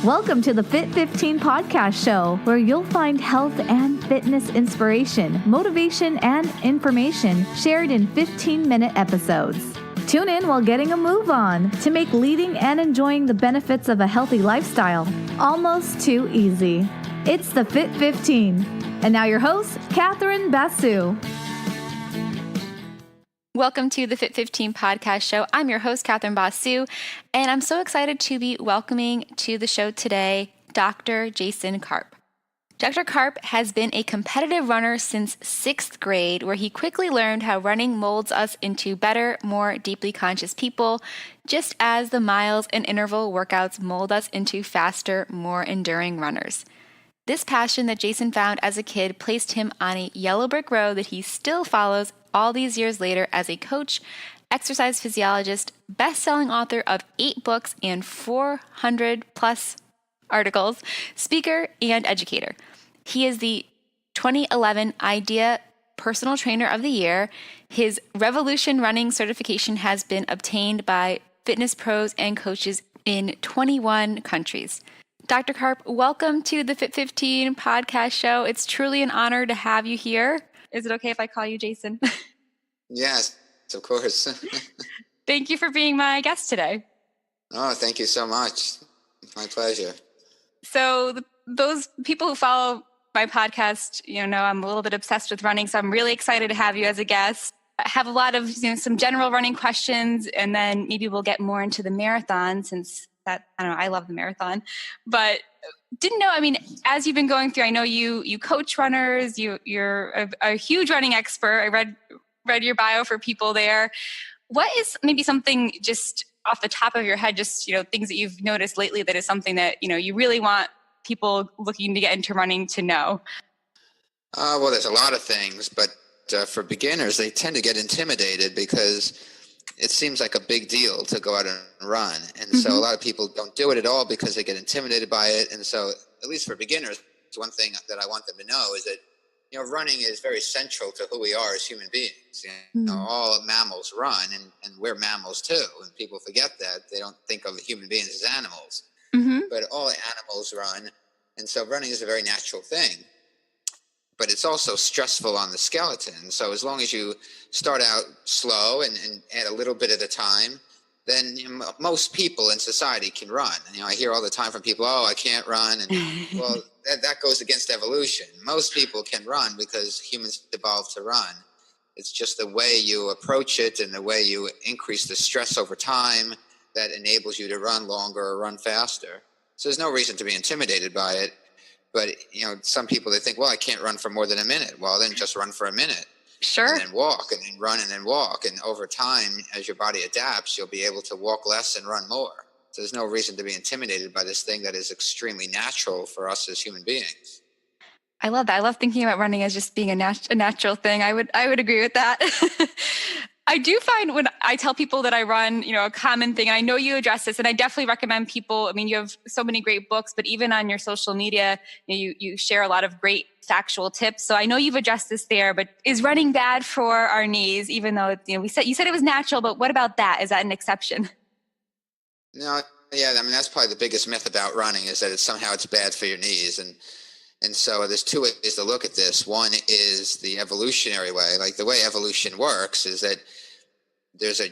Welcome to the Fit 15 podcast show, where you'll find health and fitness inspiration, motivation, and information shared in 15-minute episodes. Tune in while getting a move on to make leading and enjoying the benefits of a healthy lifestyle almost too easy. It's the Fit 15. And now your host, Catherine Basu. Welcome to the Fit 15 podcast show. I'm your host, Catherine Basu, and I'm so excited to be welcoming to the show today Dr. Jason Karp. Dr. Karp has been a competitive runner since 6th grade, where he quickly learned how running molds us into better, more deeply conscious people, just as the miles and interval workouts mold us into faster, more enduring runners. This passion that Jason found as a kid placed him on a yellow brick road that he still follows all these years later as a coach, exercise physiologist, best-selling author of 8 books and 400 plus articles, speaker, and educator. He is the 2011 IDEA Personal Trainer of the Year. His Revolution Running certification has been obtained by fitness pros and coaches in 21 countries. Dr. Karp, welcome to the Fit 15 podcast show. It's truly an honor to have you here. Is it okay if I call you Jason? Yes, of course. Thank you for being my guest today. Oh, thank you so much. My pleasure. So those people who follow my podcast, know I'm a little bit obsessed with running, so I'm really excited to have you as a guest. I have a lot of some general running questions, and then maybe we'll get more into the marathon, since I love the marathon. But didn't know, as you've been going through, I know you coach runners, you're a huge running expert. I read your bio for people there. What is maybe something just off the top of your head, just, things that you've noticed lately that is something that, you really want people looking to get into running to know? Well, there's a lot of things, but for beginners, they tend to get intimidated because it seems like a big deal to go out and run. And so a lot of people don't do it at all because they get intimidated by it. And so, at least for beginners, one thing that I want them to know is that, running is very central to who we are as human beings. All mammals run, and we're mammals too. And people forget that. They don't think of human beings as animals. But all animals run. And so running is a very natural thing. But it's also stressful on the skeleton. So as long as you start out slow and add a little bit at a time, then most people in society can run. I hear all the time from people, I can't run. And well, that goes against evolution. Most people can run because humans evolved to run. It's just the way you approach it and the way you increase the stress over time that enables you to run longer or run faster. So there's no reason to be intimidated by it. But, some people, they think, well, I can't run for more than a minute. Well, then just run for a minute. Sure. And then walk, and then run, and then walk. And over time, as your body adapts, you'll be able to walk less and run more. So there's no reason to be intimidated by this thing that is extremely natural for us as human beings. I love that. I love thinking about running as just being a natural thing. I would agree with that. I do find when I tell people that I run, a common thing, and I know you address this, and I definitely recommend people, you have so many great books, but even on your social media, you share a lot of great factual tips. So I know you've addressed this there, but is running bad for our knees, even though, you said it was natural, but what about that? Is that an exception? No, yeah, that's probably the biggest myth about running, is that it's bad for your knees. And so there's 2 ways to look at this. One is the evolutionary way. Like, the way evolution works is that there's a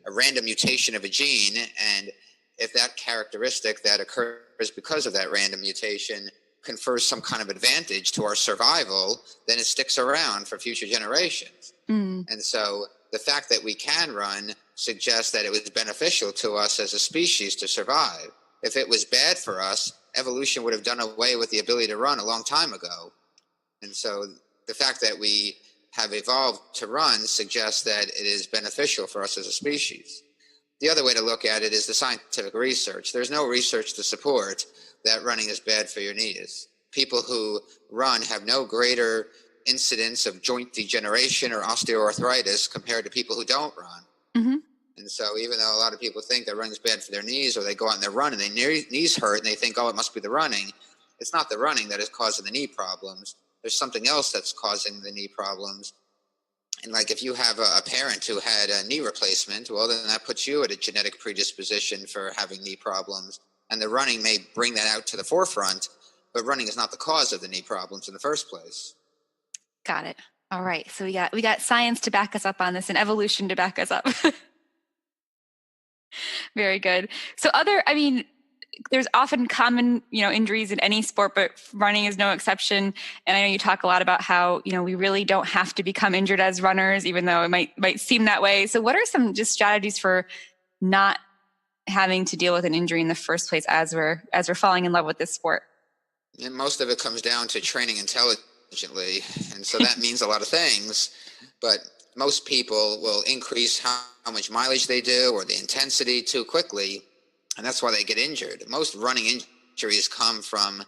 random mutation of a gene, and if that characteristic that occurs because of that random mutation confers some kind of advantage to our survival, then it sticks around for future generations. And so the fact that we can run suggests that it was beneficial to us as a species to survive. If it was bad for us, evolution would have done away with the ability to run a long time ago. And so the fact that we have evolved to run suggests that it is beneficial for us as a species. The other way to look at it is the scientific research. There's no research to support that running is bad for your knees. People who run have no greater incidence of joint degeneration or osteoarthritis compared to people who don't run. And so even though a lot of people think that running is bad for their knees, or they go out and they run and their knees hurt and they think, it must be the running, it's not the running that is causing the knee problems. There's something else that's causing the knee problems. And like, if you have a parent who had a knee replacement, well, then that puts you at a genetic predisposition for having knee problems. And the running may bring that out to the forefront, but running is not the cause of the knee problems in the first place. Got it. All right. So we got science to back us up on this and evolution to back us up. Very good. So there's often common, injuries in any sport, but running is no exception. And I know you talk a lot about how, we really don't have to become injured as runners, even though it might seem that way. So what are some just strategies for not having to deal with an injury in the first place as we're falling in love with this sport? And most of it comes down to training intelligently. And so that means a lot of things, but most people will increase how much mileage they do or the intensity too quickly. And that's why they get injured. Most running injuries come from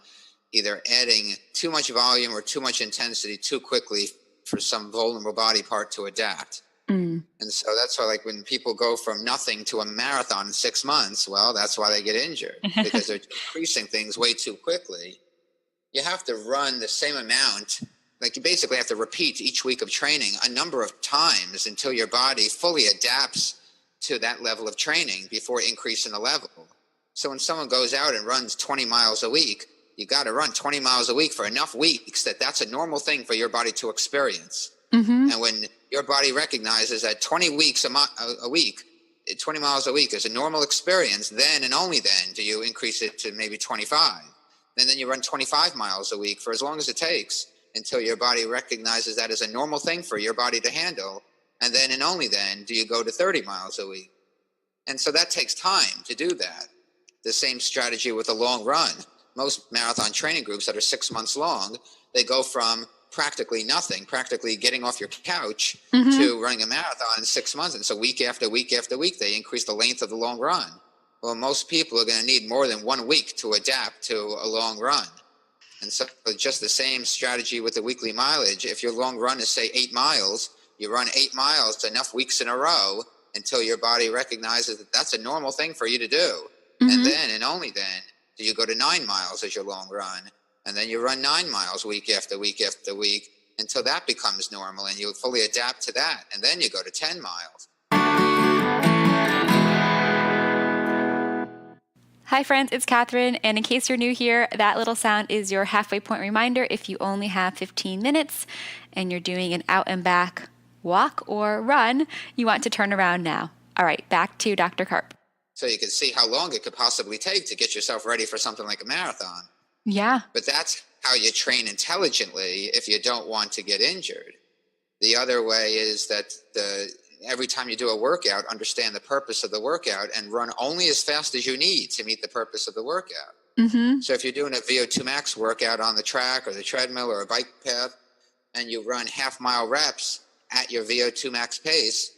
either adding too much volume or too much intensity too quickly for some vulnerable body part to adapt. And so that's why, like, when people go from nothing to a marathon in 6 months, well, that's why they get injured, because they're increasing things way too quickly. You have to run the same amount. Like, you basically have to repeat each week of training a number of times until your body fully adapts to that level of training before increasing the level. So when someone goes out and runs 20 miles a week, you got to run 20 miles a week for enough weeks that that's a normal thing for your body to experience. And when your body recognizes that 20 weeks a week, 20 miles a week is a normal experience, then and only then do you increase it to maybe 25. And then you run 25 miles a week for as long as it takes until your body recognizes that as a normal thing for your body to handle. And then and only then do you go to 30 miles a week. And so that takes time to do that. The same strategy with a long run. Most marathon training groups that are 6 months long, they go from practically nothing, practically getting off your couch, to running a marathon in 6 months. And so week after week after week, they increase the length of the long run. Well, most people are going to need more than 1 week to adapt to a long run. And so just the same strategy with the weekly mileage. If your long run is, say, 8 miles, you run 8 miles enough weeks in a row until your body recognizes that that's a normal thing for you to do. And then and only then do you go to 9 miles as your long run. And then you run 9 miles week after week after week until that becomes normal and you fully adapt to that. And then you go to 10 miles. Hi friends, it's Catherine, and in case you're new here, that little sound is your halfway point reminder if you only have 15 minutes and you're doing an out and back walk or run, you want to turn around now. All right, back to Dr. Karp. So you can see how long it could possibly take to get yourself ready for something like a marathon. Yeah. But that's how you train intelligently if you don't want to get injured. The other way is that every time you do a workout, understand the purpose of the workout and run only as fast as you need to meet the purpose of the workout. So if you're doing a VO2 max workout on the track or the treadmill or a bike path, and you run half-mile reps at your VO2 max pace,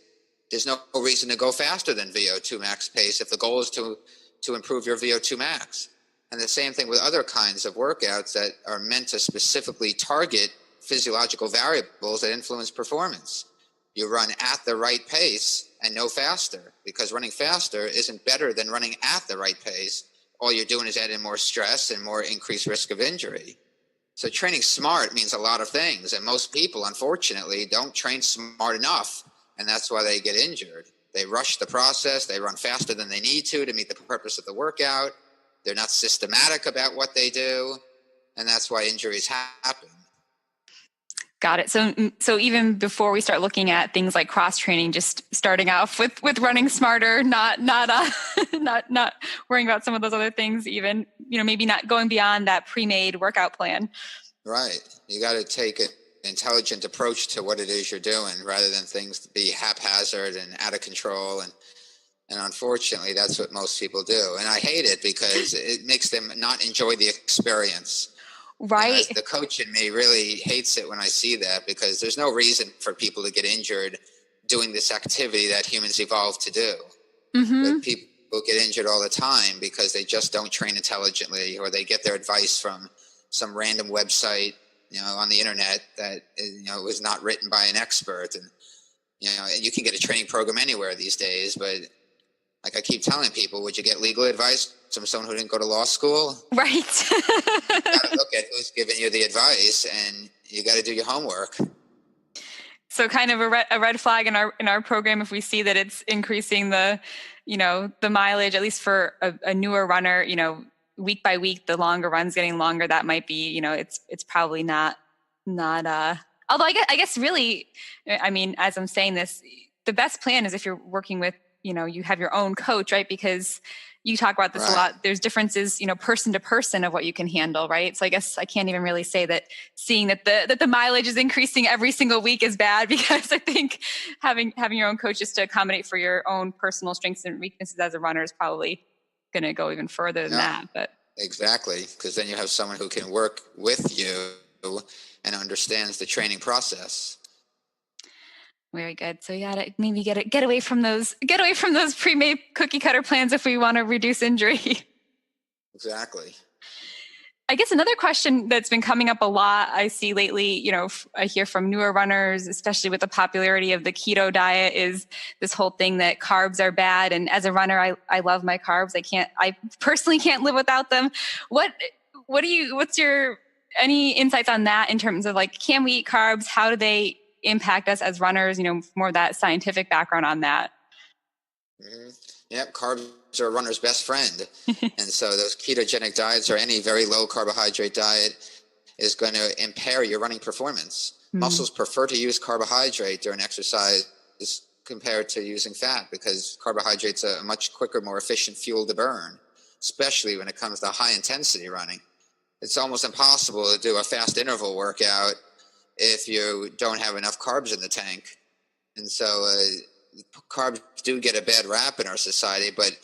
there's no reason to go faster than VO2 max pace if the goal is to improve your VO2 max. And the same thing with other kinds of workouts that are meant to specifically target physiological variables that influence performance. You run at the right pace and no faster, because running faster isn't better than running at the right pace. All you're doing is adding more stress and more increased risk of injury. So training smart means a lot of things, and most people, unfortunately, don't train smart enough, and that's why they get injured. They rush the process, they run faster than they need to meet the purpose of the workout. They're not systematic about what they do, and that's why injuries happen. Got it. So even before we start looking at things like cross training, just starting off with running smarter, not worrying about some of those other things, even, maybe not going beyond that pre-made workout plan. Right. You got to take an intelligent approach to what it is you're doing rather than things be haphazard and out of control. And unfortunately, that's what most people do. And I hate it because it makes them not enjoy the experience. Right. The coach in me really hates it when I see that, because there's no reason for people to get injured doing this activity that humans evolved to do. But people get injured all the time because they just don't train intelligently, or they get their advice from some random website, on the internet that, was not written by an expert. And, you can get a training program anywhere these days, but like I keep telling people, would you get legal advice from someone who didn't go to law school? Right. You got to look at who's giving you the advice, and you got to do your homework. So kind of a red flag in our program if we see that it's increasing the mileage, at least for a newer runner, week by week, the longer runs getting longer, that might be, it's probably not although I guess really, I mean, as I'm saying this, the best plan is if you're working with, you have your own coach, right? Because you talk about this a lot. There's differences, person to person of what you can handle, right? So I guess I can't even really say that seeing that the mileage is increasing every single week is bad, because I think having your own coach just to accommodate for your own personal strengths and weaknesses as a runner is probably going to go even further than that. But exactly, because then you have someone who can work with you and understands the training process. Very good. So yeah, maybe get away from those pre-made cookie cutter plans if we want to reduce injury. Exactly. I guess another question that's been coming up a lot I see lately, I hear from newer runners, especially with the popularity of the keto diet, is this whole thing that carbs are bad. And as a runner, I love my carbs. I personally can't live without them. What's your any insights on that in terms of like, can we eat carbs? How do they impact us as runners? More of that scientific background on that. Mm-hmm. Yep, carbs are a runner's best friend. And so those ketogenic diets or any very low carbohydrate diet is going to impair your running performance. Mm-hmm. Muscles prefer to use carbohydrate during exercise compared to using fat, because carbohydrates are a much quicker, more efficient fuel to burn, especially when it comes to high intensity running. It's almost impossible to do a fast interval workout if you don't have enough carbs in the tank. And so carbs do get a bad rap in our society, but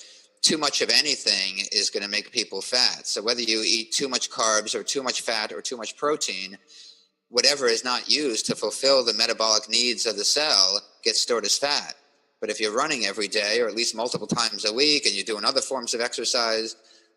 too much of anything is going to make people fat. So whether you eat too much carbs or too much fat or too much protein, whatever is not used to fulfill the metabolic needs of the cell gets stored as fat. But if you're running every day, or at least multiple times a week, and you're doing other forms of exercise,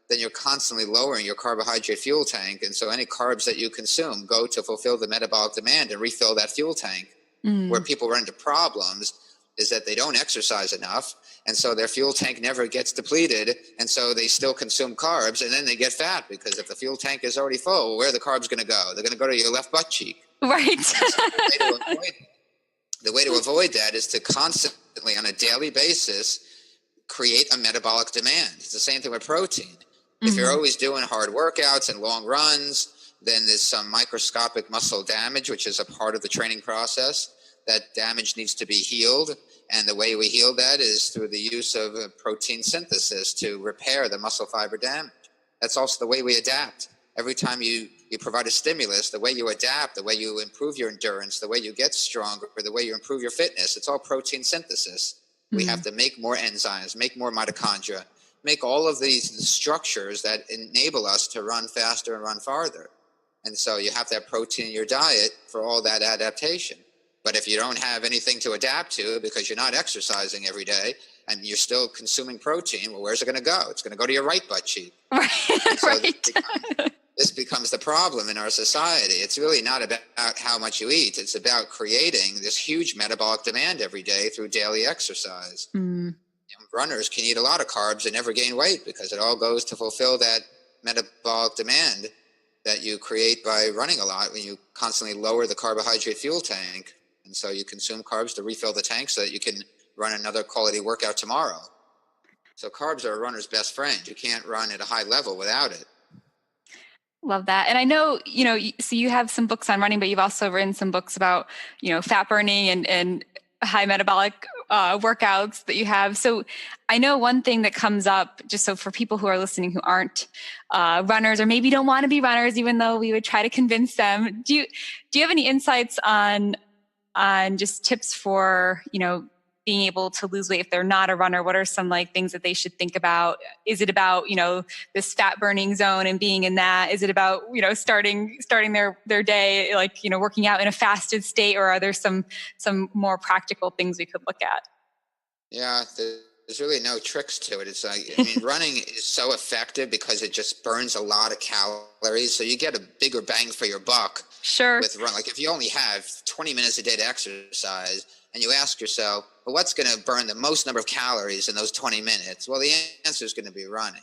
then you're constantly lowering your carbohydrate fuel tank. And so any carbs that you consume go to fulfill the metabolic demand and refill that fuel tank. Mm. Where people run into problems is that they don't exercise enough, and so their fuel tank never gets depleted, and so they still consume carbs, and then they get fat, because if the fuel tank is already full, where are the carbs going to go? They're going to go to your left butt cheek. Right. So the way to avoid that is to constantly, on a daily basis, create a metabolic demand. It's the same thing with protein. Mm-hmm. If you're always doing hard workouts and long runs, then there's some microscopic muscle damage, which is a part of the training process. That damage needs to be healed, and the way we heal that is through the use of protein synthesis to repair the muscle fiber damage. That's also the way we adapt. Every time you provide a stimulus, the way you adapt, the way you improve your endurance, the way you get stronger, the way you improve your fitness, it's all protein synthesis. Mm-hmm. We have to make more enzymes, make more mitochondria, make all of these structures that enable us to run faster and run farther. And so you have to have protein in your diet for all that adaptation. But if you don't have anything to adapt to because you're not exercising every day and you're still consuming protein, well, where's it going to go? It's going to go to your right butt cheek. Right. So Right. This becomes the problem in our society. It's really not about how much you eat. It's about creating this huge metabolic demand every day through daily exercise. Mm. Runners can eat a lot of carbs and never gain weight because it all goes to fulfill that metabolic demand that you create by running a lot when you constantly lower the carbohydrate fuel tank. And so you consume carbs to refill the tank so that you can run another quality workout tomorrow. So carbs are a runner's best friend. You can't run at a high level without it. Love that. And I know, so you have some books on running, but you've also written some books about, fat burning and high metabolic workouts that you have. So I know one thing that comes up, just so for people who are listening who aren't runners or maybe don't want to be runners, even though we would try to convince them, do you have any insights on just tips for, being able to lose weight if they're not a runner? What are some things that they should think about? Is it about, this fat burning zone and being in that? Is it about, starting their day, working out in a fasted state, or are there some more practical things we could look at? Yeah, there's really no tricks to it. Running is so effective because it just burns a lot of calories. So you get a bigger bang for your buck. Sure. With run. If you only have 20 minutes a day to exercise and you ask yourself, well, what's going to burn the most number of calories in those 20 minutes? Well, the answer is going to be running.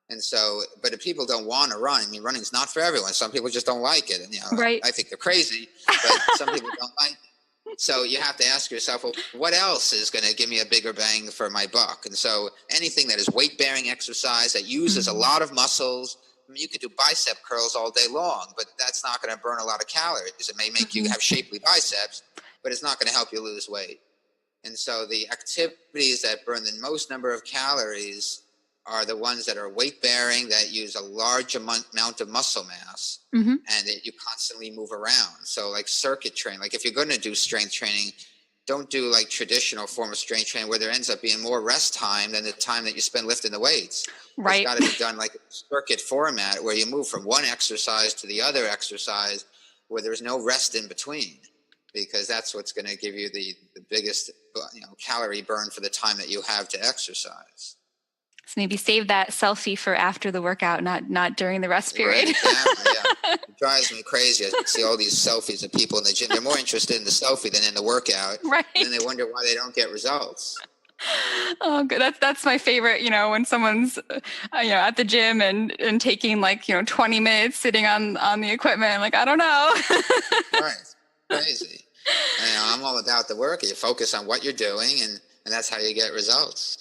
And so, but if people don't want to run, running's not for everyone. Some people just don't like it. And, right. I think they're crazy, but some people don't like it. So you have to ask yourself, well, what else is going to give me a bigger bang for my buck? And so anything that is weight-bearing exercise that uses a lot of muscles, I mean, you could do bicep curls all day long, but that's not going to burn a lot of calories. It may make you have shapely biceps, but it's not going to help you lose weight. And so the activities that burn the most number of calories are the ones that are weight-bearing, that use a large amount of muscle mass, and that you constantly move around. So like circuit training, like if you're going to do strength training, don't do like traditional form of strength training where there ends up being more rest time than the time that you spend lifting the weights. Right. It's got to be done like a circuit format where you move from one exercise to the other exercise where there's no rest in between, because that's what's going to give you the biggest calorie burn for the time that you have to exercise. So maybe save that selfie for after the workout, not during the rest period. Right, exactly, yeah. It drives me crazy. I see all these selfies of people in the gym. They're more interested in the selfie than in the workout. Right. And then they wonder why they don't get results. Oh, good. That's my favorite, when someone's, at the gym and taking 20 minutes sitting on the equipment. I'm like, I don't know. Right. Crazy. I'm all about the work. You focus on what you're doing, and that's how you get results.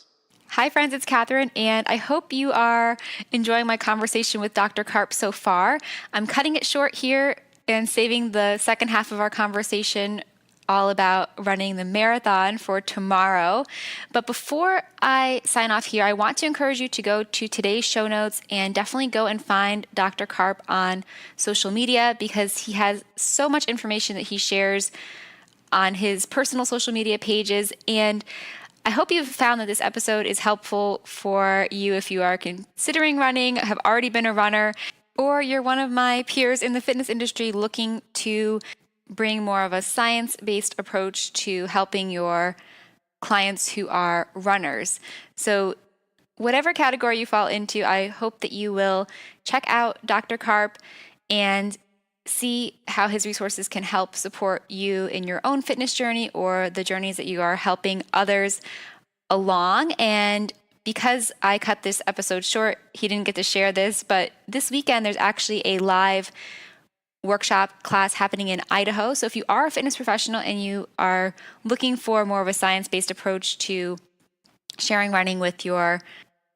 Hi, friends. It's Catherine, and I hope you are enjoying my conversation with Dr. Karp so far. I'm cutting it short here and saving the second half of our conversation all about running the marathon for tomorrow. But before I sign off here, I want to encourage you to go to today's show notes and definitely go and find Dr. Karp on social media, because he has so much information that he shares on his personal social media pages. And I hope you've found that this episode is helpful for you if you are considering running, have already been a runner, or you're one of my peers in the fitness industry looking to bring more of a science-based approach to helping your clients who are runners. So whatever category you fall into, I hope that you will check out Dr. Karp and see how his resources can help support you in your own fitness journey or the journeys that you are helping others along. And because I cut this episode short, he didn't get to share this, but this weekend there's actually a live workshop class happening in Idaho. So if you are a fitness professional and you are looking for more of a science-based approach to sharing running with your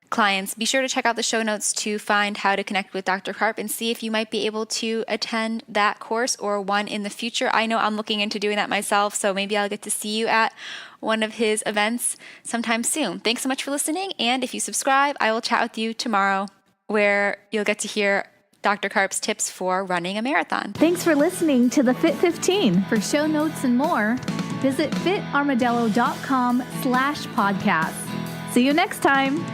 clients, be sure to check out the show notes to find how to connect with Dr. Karp and see if you might be able to attend that course or one in the future. I know I'm looking into doing that myself, so maybe I'll get to see you at one of his events sometime soon. Thanks so much for listening, and if you subscribe, I will chat with you tomorrow where you'll get to hear Dr. Karp's tips for running a marathon. Thanks for listening to the Fit 15. For show notes and more, visit fitarmadillo.com/podcast. See you next time.